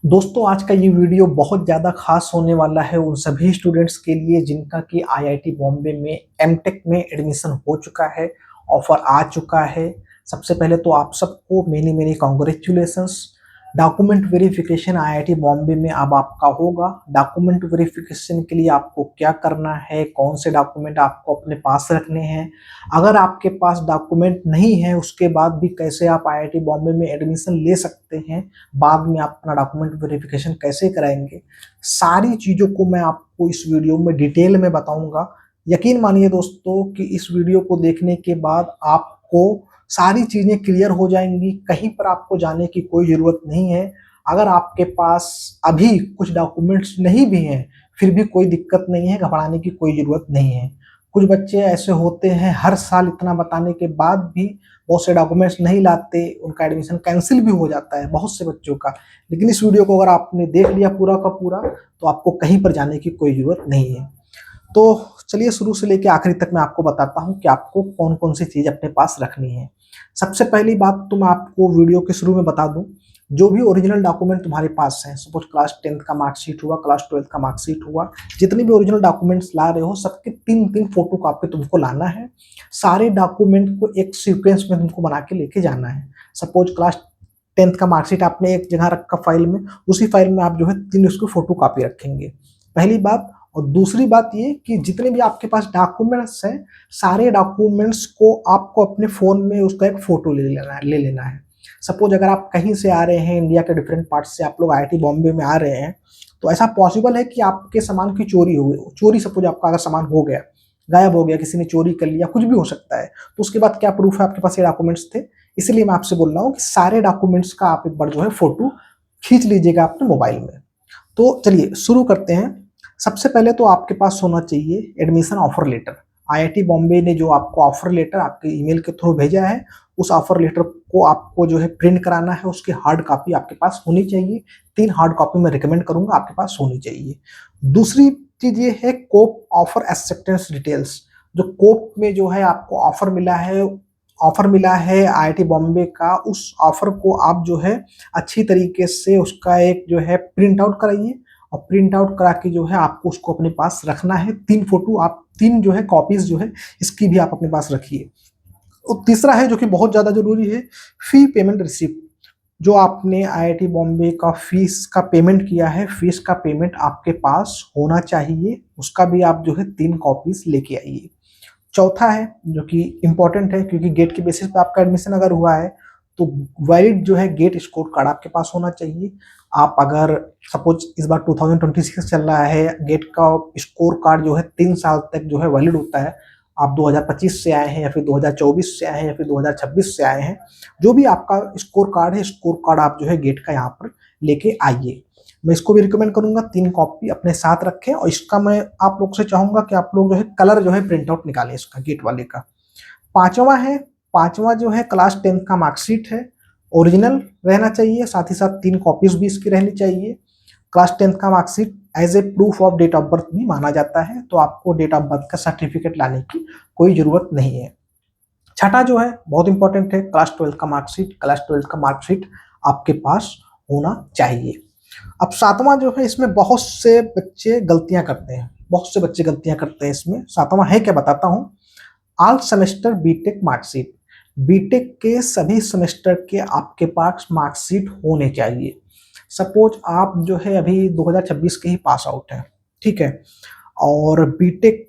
दोस्तों आज का ये वीडियो बहुत ज़्यादा खास होने वाला है उन सभी स्टूडेंट्स के लिए जिनका कि आईआईटी बॉम्बे में एमटेक में एडमिशन हो चुका है, ऑफर आ चुका है। सबसे पहले तो आप सबको many many congratulations. Document verification IIT Bombay में अब आपका होगा। डॉक्यूमेंट वेरिफिकेशन के लिए आपको क्या करना है, कौन से डॉक्यूमेंट आपको अपने पास रखने हैं, अगर आपके पास डॉक्यूमेंट नहीं है उसके बाद भी कैसे आप आईआईटी बॉम्बे में एडमिशन ले सकते हैं, बाद में आप अपना डॉक्यूमेंट वेरिफिकेशन कैसे कराएंगे, सारी चीज़ों को मैं आपको इस वीडियो में डिटेल में बताऊंगा। यकीन मानिए दोस्तों कि इस वीडियो को देखने के बाद आपको सारी चीज़ें क्लियर हो जाएंगी, कहीं पर आपको जाने की कोई ज़रूरत नहीं है। अगर आपके पास अभी कुछ डॉक्यूमेंट्स नहीं भी हैं फिर भी कोई दिक्कत नहीं है, घबराने की कोई ज़रूरत नहीं है। कुछ बच्चे ऐसे होते हैं हर साल इतना बताने के बाद भी बहुत से डॉक्यूमेंट्स नहीं लाते, उनका एडमिशन कैंसिल भी हो जाता है बहुत से बच्चों का। लेकिन इस वीडियो को अगर आपने देख लिया पूरा का पूरा तो आपको कहीं पर जाने की कोई ज़रूरत नहीं है। तो चलिए शुरू से लेकर आखिरी तक मैं आपको बताता हूँ कि आपको कौन कौन सी चीज़ अपने पास रखनी है। सबसे पहली बात तो मैं आपको वीडियो के शुरू में बता दूं, जो भी ओरिजिनल डॉक्यूमेंट तुम्हारे पास हैं, सपोज क्लास 10th का मार्कशीट हुआ, क्लास 12th का मार्कशीट हुआ, जितने भी ओरिजिनल डॉक्यूमेंट्स ला रहे हो सबके तीन तीन फोटो कॉपी तुमको लाना है। सारे डॉक्यूमेंट को एक सीक्वेंस में तुमको बना के लेके जाना है। सपोज क्लास 10th का मार्कशीट आपने एक जगह रखा फाइल में, उसी फाइल में आप जो है तीन उसको फोटो कॉपी रखेंगे, पहली बात। और दूसरी बात ये कि जितने भी आपके पास डॉक्यूमेंट्स हैं सारे डॉक्यूमेंट्स को आपको अपने फ़ोन में उसका एक फ़ोटो ले लेना है। सपोज अगर आप कहीं से आ रहे हैं, इंडिया के डिफरेंट पार्ट से आप लोग आईआईटी बॉम्बे में आ रहे हैं, तो ऐसा पॉसिबल है कि आपके सामान की चोरी हो गई। चोरी सपोज आपका अगर सामान हो गया, गायब हो गया, किसी ने चोरी कर लिया, कुछ भी हो सकता है, तो उसके बाद क्या प्रूफ है आपके पास ये डॉक्यूमेंट्स थे। इसलिए मैं आपसे बोल रहा हूँ कि सारे डॉक्यूमेंट्स का आप एक बार जो है फ़ोटो खींच लीजिएगा अपने मोबाइल में। तो चलिए शुरू करते हैं। सबसे पहले तो आपके पास होना चाहिए admission offer letter. IIT Bombay ने जो आपको ऑफर लेटर आपके ईमेल के थ्रू भेजा है, उस ऑफर लेटर को आपको जो है प्रिंट कराना है, उसकी हार्ड कॉपी आपके पास होनी चाहिए। 3 हार्ड कॉपी मैं रिकमेंड करूंगा आपके पास होनी चाहिए। दूसरी चीज ये है कोप ऑफर एक्सेप्टेंस डिटेल्स। जो कोप में जो है आपको ऑफर मिला है आईआईटी बॉम्बे का, उस ऑफर को आप जो है अच्छी तरीके से उसका एक जो है प्रिंट आउट कराइए, और प्रिंट आउट करा के जो है आपको उसको अपने पास रखना है। 3 फोटो आप 3 जो है कॉपीज जो है इसकी भी आप अपने पास रखिए। और तीसरा है जो कि बहुत ज़्यादा जरूरी है, फी पेमेंट रिसिप्ट। जो आपने आईआईटी बॉम्बे का फीस का पेमेंट किया है, फीस का पेमेंट आपके पास होना चाहिए, उसका भी आप जो है 3 कॉपीज लेके आइए। चौथा है जो कि इम्पोर्टेंट है, क्योंकि गेट के बेसिस पे आपका एडमिशन अगर हुआ है तो वैलिड जो है गेट स्कोर कार्ड आपके पास होना चाहिए। आप अगर सपोज इस बार 2026 चल रहा है, गेट का स्कोर कार्ड जो है 3 साल तक जो है वैलिड होता है। आप 2025 से आए हैं या फिर 2024 से आए हैं या फिर 2026 से आए हैं, जो भी आपका स्कोर कार्ड है, स्कोर कार्ड आप जो है गेट का यहाँ पर लेके आइए। मैं इसको भी रिकमेंड करूंगा 3 कॉपी अपने साथ रखें। और इसका मैं आप लोग से चाहूंगा कि आप लोग जो है कलर जो है प्रिंट आउट निकालें इसका, गेट वाले का। पांचवा जो है क्लास 10th का मार्कशीट है, ओरिजिनल रहना चाहिए, साथ ही साथ 3 कॉपीज भी इसकी रहनी चाहिए। क्लास 10th का marksheet as a proof of date of birth भी माना जाता है, तो आपको डेट ऑफ बर्थ का सर्टिफिकेट लाने की कोई जरूरत नहीं है। छठा जो है बहुत इंपॉर्टेंट है, क्लास 12th का मार्कशीट। क्लास 12th का मार्कशीट आपके पास होना चाहिए। अब सातवां जो है, इसमें बहुत से बच्चे गलतियां करते हैं, इसमें सातवां है क्या बताता हूं। All semester BTech marksheet. BTech के सभी सेमेस्टर के आपके पास मार्कशीट होने चाहिए। सपोज आप जो है अभी 2026 के ही पास आउट है, ठीक है, और बीटेक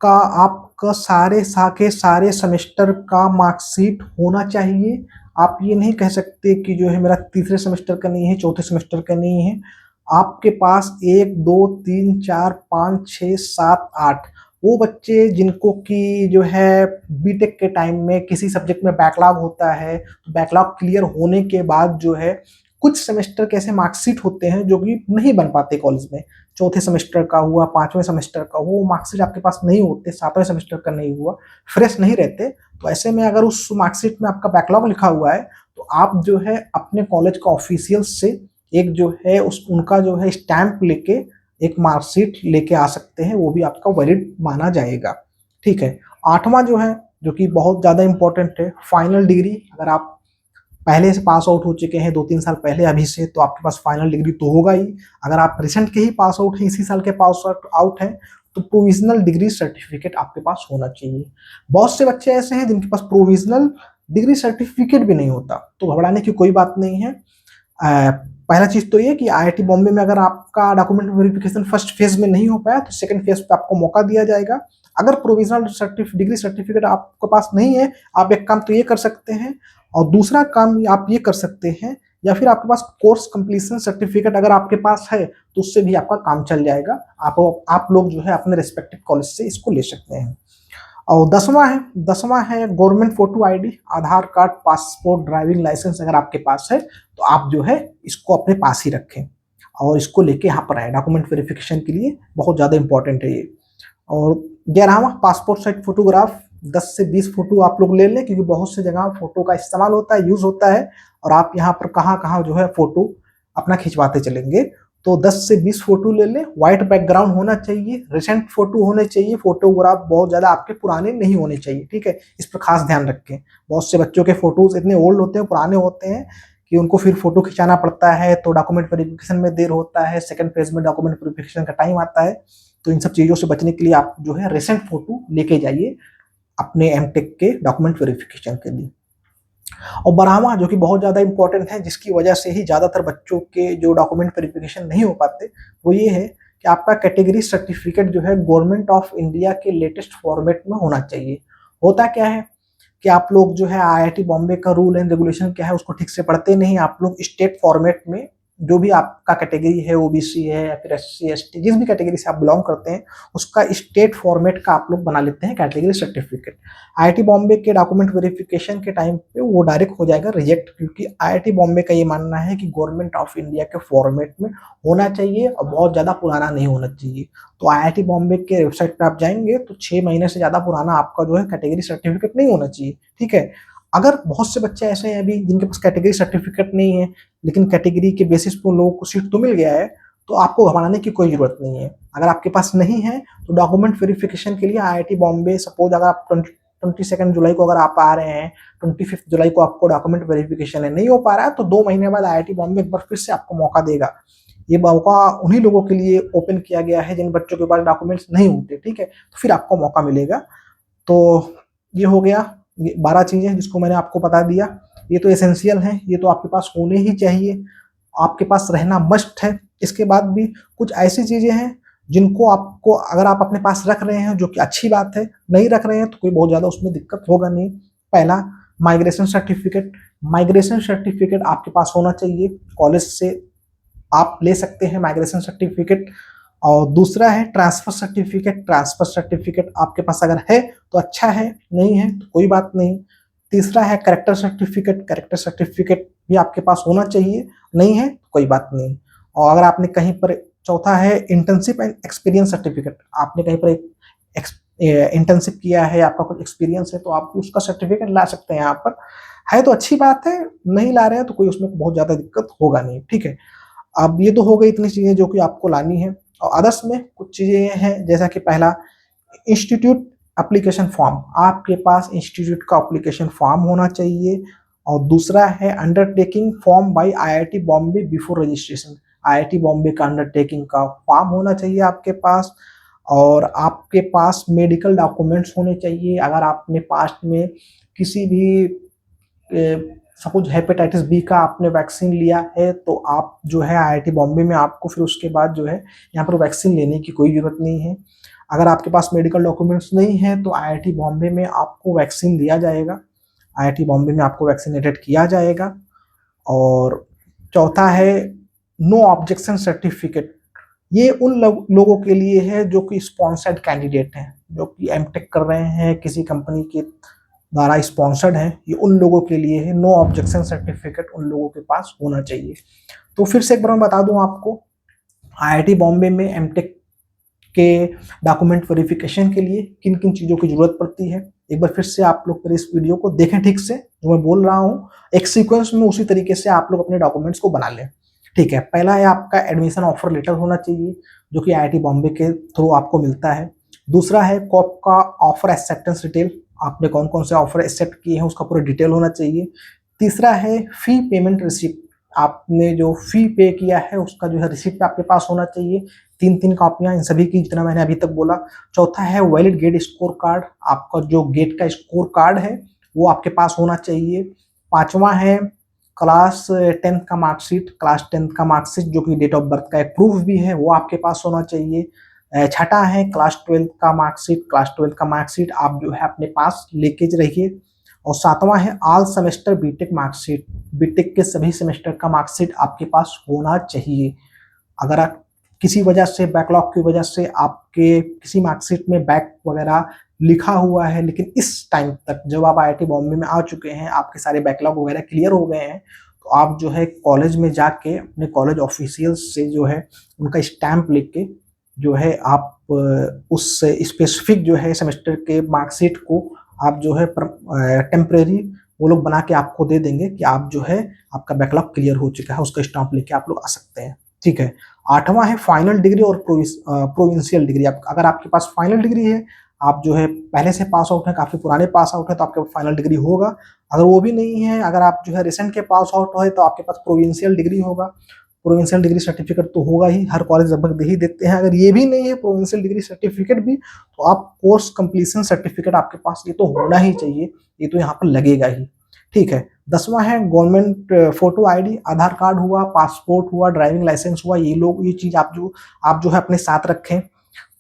का आपका सारे सेमेस्टर का मार्कशीट होना चाहिए। आप ये नहीं कह सकते कि जो है मेरा तीसरे सेमेस्टर का नहीं है, चौथे सेमेस्टर का नहीं है। आपके पास 1 2 3 4 5 6 7 8 वो बच्चे जिनको कि जो है बीटेक के टाइम में किसी सब्जेक्ट में बैकलॉग होता है, तो बैकलॉग क्लियर होने के बाद जो है कुछ सेमेस्टर के ऐसे मार्कशीट होते हैं जो कि नहीं बन पाते कॉलेज में। चौथे सेमेस्टर का हुआ, 5वें सेमेस्टर का, वो मार्कशीट आपके पास नहीं होते, 7वें सेमेस्टर का नहीं हुआ, फ्रेश नहीं रहते। तो ऐसे में अगर उस मार्कशीट में आपका बैकलॉग लिखा हुआ है तो आप जो है अपने कॉलेज का ऑफिशियल से एक जो है उनका जो है स्टैंप लेके एक मार्कशीट लेके आ सकते हैं, वो भी आपका वैलिड माना जाएगा, ठीक है। आठवां जो है जो कि बहुत ज़्यादा इंपॉर्टेंट है, फाइनल डिग्री। अगर आप पहले से पास आउट हो चुके हैं 2-3 साल पहले अभी से, तो आपके पास फाइनल डिग्री तो होगा ही। अगर आप रिसेंट के ही पास आउट हैं, इसी साल के पास आउट हैं, तो प्रोविजनल डिग्री सर्टिफिकेट आपके पास होना चाहिए। बहुत से बच्चे ऐसे हैं जिनके पास प्रोविजनल डिग्री सर्टिफिकेट भी नहीं होता, तो घबराने की कोई बात नहीं है। पहला चीज तो ये कि आईआईटी बॉम्बे में अगर आपका डॉक्यूमेंट वेरिफिकेशन फर्स्ट फेज में नहीं हो पाया तो सेकंड फेज पे आपको मौका दिया जाएगा। अगर प्रोविजनल डिग्री सर्टिफिकेट आपके पास नहीं है, आप एक काम तो ये कर सकते हैं, और दूसरा काम आप ये कर सकते हैं, या फिर आपके पास कोर्स कंप्लीशन सर्टिफिकेट अगर आपके पास है तो उससे भी आपका काम चल जाएगा। आप लोग जो है अपने रिस्पेक्टिव कॉलेज से इसको ले सकते हैं। और 10वां है गवर्नमेंट फोटो आईडी, आधार कार्ड, पासपोर्ट, ड्राइविंग लाइसेंस अगर आपके पास है तो आप जो है इसको अपने पास ही रखें और इसको लेके यहाँ पर आए डॉक्यूमेंट वेरिफिकेशन के लिए, बहुत ज़्यादा इंपॉर्टेंट है ये। और 11वां पासपोर्ट साइज फोटोग्राफ, 10 से 20 फोटो आप लोग ले लें, क्योंकि बहुत सी जगह फोटो का इस्तेमाल होता है, यूज होता है, और आप यहाँ पर कहाँ कहाँ जो है फोटो अपना खिंचवाते चलेंगे। तो 10 से 20 फोटो ले लें। व्हाइट बैकग्राउंड होना चाहिए, रिसेंट फोटो होने चाहिए, फोटोग्राफ बहुत ज्यादा आपके पुराने नहीं होने चाहिए, ठीक है, इस पर खास ध्यान रखें। बहुत से बच्चों के फोटोज इतने ओल्ड होते हैं, पुराने होते हैं कि उनको फिर फोटो खिंचाना पड़ता है, तो डॉक्यूमेंट वेरिफिकेशन में देर होता है, सेकंड फेज में डॉक्यूमेंट वेरिफिकेशन का टाइम आता है। तो इन सब चीजों से बचने के लिए आप जो है रिसेंट फोटो लेके जाइए अपने एमटेक के डॉक्यूमेंट वेरिफिकेशन के लिए। और 12वां जो कि बहुत ज़्यादा इंपॉर्टेंट है, जिसकी वजह से ही ज़्यादातर बच्चों के जो डॉक्यूमेंट वेरिफिकेशन नहीं हो पाते, वो ये है कि आपका कैटेगरी सर्टिफिकेट जो है गवर्नमेंट ऑफ इंडिया के लेटेस्ट फॉर्मेट में होना चाहिए। होता क्या है कि आप लोग जो है आईआईटी बॉम्बे का रूल एंड रेगुलेशन क्या है उसको ठीक से पढ़ते नहीं, आप लोग स्टेट फॉर्मेट में जो भी आपका कैटेगरी है, ओबीसी है या फिर एससी एसटी, जिस भी कैटेगरी से आप बिलोंग करते हैं उसका स्टेट फॉर्मेट का आप लोग बना लेते हैं कैटेगरी सर्टिफिकेट। आईआईटी बॉम्बे के डॉक्यूमेंट वेरिफिकेशन के टाइम पे वो डायरेक्ट हो जाएगा रिजेक्ट, क्योंकि आईआईटी बॉम्बे का ये मानना है कि गवर्नमेंट ऑफ इंडिया के फॉर्मेट में होना चाहिए और बहुत ज़्यादा पुराना नहीं होना चाहिए। तो आईआईटी बॉम्बे के वेबसाइट पर आप जाएंगे तो 6 महीने से ज़्यादा पुराना आपका जो है कैटेगरी सर्टिफिकेट नहीं होना चाहिए, ठीक है। अगर बहुत से बच्चे ऐसे हैं अभी जिनके पास कैटेगरी सर्टिफिकेट नहीं है, लेकिन कैटेगरी के बेसिस पर उन लोगों को सीट तो मिल गया है, तो आपको घबराने की कोई जरूरत नहीं है। अगर आपके पास नहीं है तो डॉक्यूमेंट वेरिफिकेशन के लिए आईआईटी बॉम्बे, सपोज अगर आप 22 जुलाई को अगर आप आ रहे हैं, 25 जुलाई को आपको डॉक्यूमेंट वेरिफिकेशन है, नहीं हो पा रहा है, तो 2 महीने बाद आईआईटी बॉम्बे एक बार फिर से आपको मौका देगा। ये मौका उन्हीं लोगों के लिए ओपन किया गया है जिन बच्चों के पास डॉक्यूमेंट्स नहीं होते, ठीक है, तो फिर आपको मौका मिलेगा। तो ये हो गया 12 चीजें जिसको मैंने आपको बता दिया। ये तो एसेंशियल है, ये तो आपके पास होने ही चाहिए, आपके पास रहना मस्ट है। इसके बाद भी कुछ ऐसी चीजें हैं जिनको आपको अगर आप अपने पास रख रहे हैं जो कि अच्छी बात है, नहीं रख रहे हैं तो कोई बहुत ज्यादा उसमें दिक्कत होगा नहीं। पहला, माइग्रेशन सर्टिफिकेट। माइग्रेशन सर्टिफिकेट आपके पास होना चाहिए, कॉलेज से आप ले सकते हैं माइग्रेशन सर्टिफिकेट। और दूसरा है ट्रांसफर सर्टिफिकेट। ट्रांसफर सर्टिफिकेट आपके पास अगर है तो अच्छा है, नहीं है तो कोई बात नहीं। तीसरा है कैरेक्टर सर्टिफिकेट। कैरेक्टर सर्टिफिकेट भी आपके पास होना चाहिए, नहीं है तो कोई बात नहीं। और अगर आपने कहीं पर, चौथा है इंटर्नशिप एंड एक्सपीरियंस सर्टिफिकेट। आपने कहीं पर इंटर्नशिप किया है, आपका कुछ एक्सपीरियंस है, तो आप उसका सर्टिफिकेट ला सकते हैं। यहाँ पर है तो अच्छी बात है, नहीं ला रहे हैं तो कोई उसमें बहुत ज्यादा दिक्कत होगा नहीं, ठीक है। अब ये तो हो गई इतनी चीजें जो कि आपको लानी है। और अदर्स में कुछ चीजें हैं, जैसा कि पहला, इंस्टीट्यूट एप्लीकेशन फॉर्म। आपके पास इंस्टीट्यूट का एप्लीकेशन फॉर्म होना चाहिए। और दूसरा है undertaking form by IIT Bombay before registration. IIT Bombay का अंडरटेकिंग का फॉर्म होना चाहिए आपके पास। और आपके पास मेडिकल डॉक्यूमेंट्स होने चाहिए। अगर आपने पास्ट में किसी भी सपोज हेपेटाइटिस बी का आपने वैक्सीन लिया है तो आप जो है आईआईटी बॉम्बे में आपको फिर उसके बाद जो है यहाँ पर वैक्सीन लेने की कोई जरूरत नहीं है। अगर आपके पास मेडिकल डॉक्यूमेंट्स नहीं है तो आईआईटी बॉम्बे में आपको वैक्सीन दिया जाएगा, आईआईटी बॉम्बे में आपको वैक्सीनेटेड किया जाएगा। और चौथा है नो ऑब्जेक्शन सर्टिफिकेट। ये उन लोगों के लिए है जो कि स्पॉन्सर्ड कैंडिडेट हैं, जो कि एमटेक कर रहे हैं, किसी कंपनी के द्वारा स्पॉन्सर्ड है, ये उन लोगों के लिए है। नो ऑब्जेक्शन सर्टिफिकेट उन लोगों के पास होना चाहिए। तो फिर से एक बार मैं बता दूं आपको, आईआईटी बॉम्बे में एमटेक के डॉक्यूमेंट वेरिफिकेशन के लिए किन किन चीज़ों की जरूरत पड़ती है, एक बार फिर से आप लोग इस वीडियो को देखें ठीक से, जो मैं बोल रहा हूँ एक सीक्वेंस में उसी तरीके से आप लोग अपने डॉक्यूमेंट्स को बना लें, ठीक है। पहला है आपका एडमिशन ऑफर लेटर होना चाहिए, जो कि आईआईटी बॉम्बे के थ्रू आपको मिलता है। दूसरा है आपका ऑफर एक्सेप्टेंस डिटेल, आपने कौन कौन से ऑफर एक्सेप्ट किए हैं उसका पूरा डिटेल होना चाहिए। तीसरा है फी पेमेंट रिसिप्ट, आपने जो फी पे किया है उसका जो है रिसिप्ट आपके पास होना चाहिए, 3-3 कॉपियां इन सभी की, जितना मैंने अभी तक बोला। चौथा है वैलिड गेट स्कोर कार्ड, आपका जो गेट का स्कोर कार्ड है वो आपके पास होना चाहिए। पांचवा है क्लास 10th का मार्कशीट, क्लास 10th का मार्कशीट जो कि डेट ऑफ बर्थ का एक प्रूफ भी है वो आपके पास होना चाहिए। छठा है क्लास 12th का मार्कशीट, क्लास 12th का मार्कशीट आप जो है अपने पास लेके रहिए। और सातवां है all semester BTech marksheet, BTech के सभी सेमेस्टर का मार्कशीट आपके पास होना चाहिए। अगर आप किसी वजह से बैकलॉग की वजह से आपके किसी मार्कशीट में बैक वगैरह लिखा हुआ है, लेकिन इस टाइम तक जब आप आईआईटी बॉम्बे में आ चुके हैं आपके सारे बैकलॉग वगैरह क्लियर हो गए हैं, तो आप जो है कॉलेज में जाके अपने कॉलेज ऑफिशियल से जो है उनका स्टैंप लेके जो है आप उस स्पेसिफिक जो है सेमेस्टर के मार्कशीट को आप जो है टेम्परेरी वो लोग बना के आपको दे देंगे कि आप जो है आपका बैकलॉग क्लियर हो चुका है, उसका स्टाम्प लेके आप लोग आ सकते हैं। ठीक है। आठवां है फाइनल डिग्री और प्रोविंशियल डिग्री। अगर आपके पास फाइनल डिग्री है, आप जो है पहले से पास आउट है, काफी पुराने पास आउट है, तो आपके पास फाइनल डिग्री होगा। अगर वो भी नहीं है, अगर आप जो है रिसेंट के पास आउट है, तो आपके पास प्रोविंशियल डिग्री होगा। प्रोविंशियल डिग्री सर्टिफिकेट तो होगा ही, हर कॉलेज लगभग दे ही देते हैं। अगर ये भी नहीं है प्रोविंशियल डिग्री सर्टिफिकेट भी, तो आप कोर्स कंप्लीशन सर्टिफिकेट आपके पास ये तो होना ही चाहिए, ये तो यहाँ पर लगेगा ही। ठीक है। 10वां है गवर्नमेंट फोटो आईडी, आधार कार्ड हुआ, पासपोर्ट हुआ, ड्राइविंग लाइसेंस हुआ, ये चीज आप जो है अपने साथ रखें।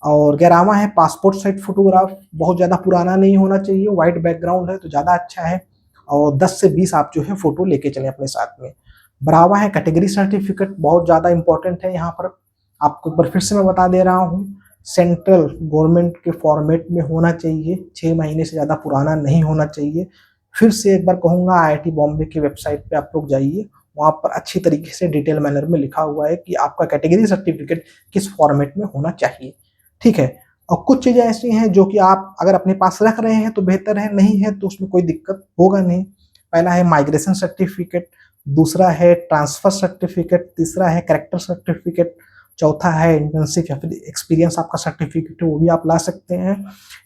और 11वां है पासपोर्ट साइज फोटोग्राफ, बहुत ज्यादा पुराना नहीं होना चाहिए, व्हाइट बैकग्राउंड है तो ज्यादा अच्छा है। और 10 से 20 आप जो है फोटो लेके चले अपने साथ में। 12वां है कैटेगरी सर्टिफिकेट, बहुत ज्यादा इंपॉर्टेंट है यहाँ पर, आपको एक बार फिर से मैं बता दे रहा हूँ, सेंट्रल गवर्नमेंट के फॉर्मेट में होना चाहिए, 6 महीने से ज्यादा पुराना नहीं होना चाहिए। फिर से एक बार कहूंगा, आईआईटी बॉम्बे की वेबसाइट पे आप लोग जाइए, वहां पर अच्छी तरीके से डिटेल मैनर में लिखा हुआ है कि आपका कैटेगरी सर्टिफिकेट किस फॉर्मेट में होना चाहिए। ठीक है। और कुछ चीजें ऐसी हैं जो कि आप अगर अपने पास रख रहे हैं तो बेहतर है, नहीं है तो उसमें कोई दिक्कत होगा नहीं। पहला है माइग्रेशन सर्टिफिकेट, दूसरा है ट्रांसफर सर्टिफिकेट, तीसरा है कैरेक्टर सर्टिफिकेट, चौथा है इंटर्नशिप या फिर एक्सपीरियंस आपका सर्टिफिकेट है, वो भी आप ला सकते हैं।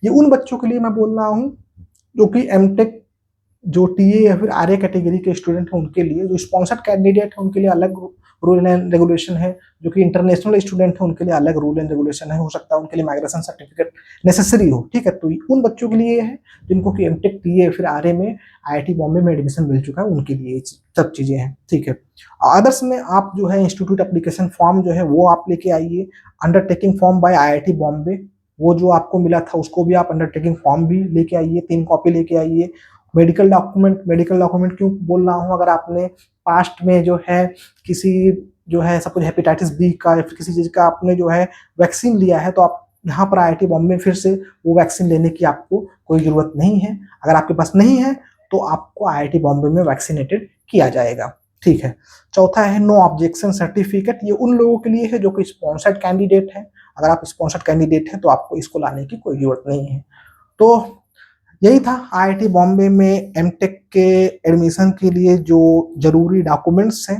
ये उन बच्चों के लिए मैं बोल रहा हूँ जो कि एमटेक जो टीए या फिर आरए कैटेगरी के स्टूडेंट हैं उनके लिए, जो स्पॉन्सर्ड कैंडिडेट है उनके लिए अलग रूल एंड रेगुलेशन है, जो कि इंटरनेशनल स्टूडेंट है उनके लिए अलग रूल एंड रेगुलेशन है, हो सकता है उनके लिए माइग्रेशन सर्टिफिकेट नेसेसरी हो। ठीक है। तो उन बच्चों के लिए है जिनको कि एमटेक टीए या फिर आरए में आईआईटी बॉम्बे में एडमिशन मिल चुका है, उनके लिए सब चीजें हैं। ठीक है। अदर्स में आप जो है इंस्टीट्यूट एप्लीकेशन फॉर्म जो है वो आप लेके आइए, undertaking form by IIT Bombay वो जो आपको मिला था उसको भी आप अंडरटेकिंग फॉर्म भी लेके आइए, 3 कॉपी लेके आइए। मेडिकल डॉक्यूमेंट क्यों बोल रहा हूँ, अगर आपने पास्ट में जो है किसी जो है सपोज हेपेटाइटिस बी का या फिर किसी चीज का आपने जो है वैक्सीन लिया है, तो आप यहाँ पर आईआईटी बॉम्बे में फिर से वो वैक्सीन लेने की आपको कोई जरूरत नहीं है। अगर आपके पास नहीं है तो आपको आईआईटी बॉम्बे में वैक्सीनेटेड किया जाएगा। ठीक है। चौथा है नो ऑब्जेक्शन सर्टिफिकेट, ये उन लोगों के लिए है जो कि स्पॉन्सर्ड कैंडिडेट है। अगर आप स्पॉन्सर्ड कैंडिडेट हैं तो आपको इसको लाने की कोई जरूरत नहीं है। तो यही था आईआईटी बॉम्बे में एमटेक के एडमिशन के लिए जो जरूरी डॉक्यूमेंट्स हैं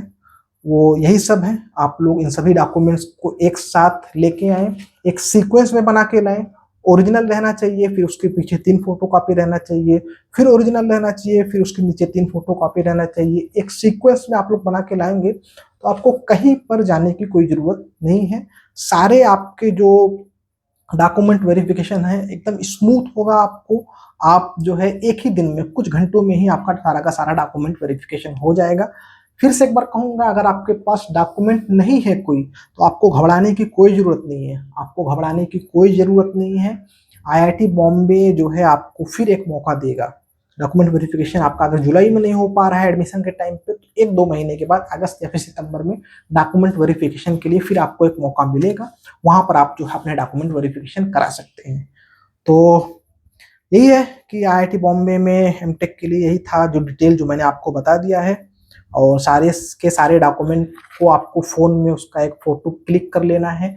वो यही सब हैं। आप लोग इन सभी डॉक्यूमेंट्स को एक साथ लेके आए, एक सीक्वेंस में बना के लाएं। ओरिजिनल रहना चाहिए, फिर उसके पीछे 3 फोटोकॉपी रहना चाहिए, फिर ओरिजिनल रहना चाहिए, फिर उसके नीचे 3 फोटोकॉपी रहना चाहिए। एक सीक्वेंस में आप लोग बना के लाएंगे तो आपको कहीं पर जाने की कोई जरूरत नहीं है। सारे आपके जो डॉक्यूमेंट वेरिफिकेशन है एकदम स्मूथ होगा। आपको आप जो है एक ही दिन में कुछ घंटों में ही आपका सारा का सारा डॉक्यूमेंट वेरिफिकेशन हो जाएगा। फिर से एक बार कहूंगा, अगर आपके पास डॉक्यूमेंट नहीं है कोई तो आपको घबराने की कोई जरूरत नहीं है, आपको घबराने की कोई जरूरत नहीं है। आईआईटी बॉम्बे जो है आपको फिर एक मौका देगा। डॉक्यूमेंट वेरिफिकेशन आपका अगर जुलाई में नहीं हो पा रहा है एडमिशन के टाइम पे, तो 1-2 महीने के बाद अगस्त या फिर सितंबर में डॉक्यूमेंट वेरिफिकेशन के लिए फिर आपको एक मौका मिलेगा, वहां पर आप जो है अपने डॉक्यूमेंट वेरिफिकेशन करा सकते हैं। तो यही है कि आईआईटी बॉम्बे में एमटेक के लिए यही था जो डिटेल जो मैंने आपको बता दिया है। और सारे के सारे डॉक्यूमेंट को आपको फोन में उसका एक फोटो क्लिक कर लेना है,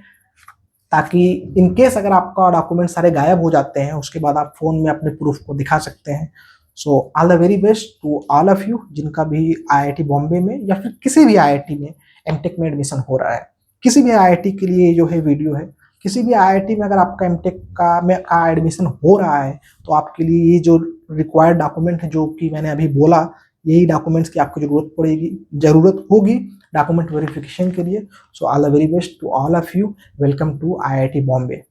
ताकि इन केस अगर आपका डॉक्यूमेंट सारे गायब हो जाते हैं उसके बाद आप फोन में अपने प्रूफ को दिखा सकते हैं। So all the very best to all of you जिनका भी आईआईटी बॉम्बे में या फिर किसी भी आईआईटी में एमटेक में एडमिशन हो रहा है। किसी भी आईआईटी के लिए जो है वीडियो है, किसी भी आईआईटी में अगर आपका एमटेक का एडमिशन हो रहा है तो आपके लिए ये जो रिक्वायर्ड डॉक्यूमेंट है जो कि मैंने अभी बोला यही डॉक्यूमेंट्स की आपको ज़रूरत होगी डॉक्यूमेंट वेरिफिकेशन के लिए। So all the very best to all of you. Welcome to IIT Bombay.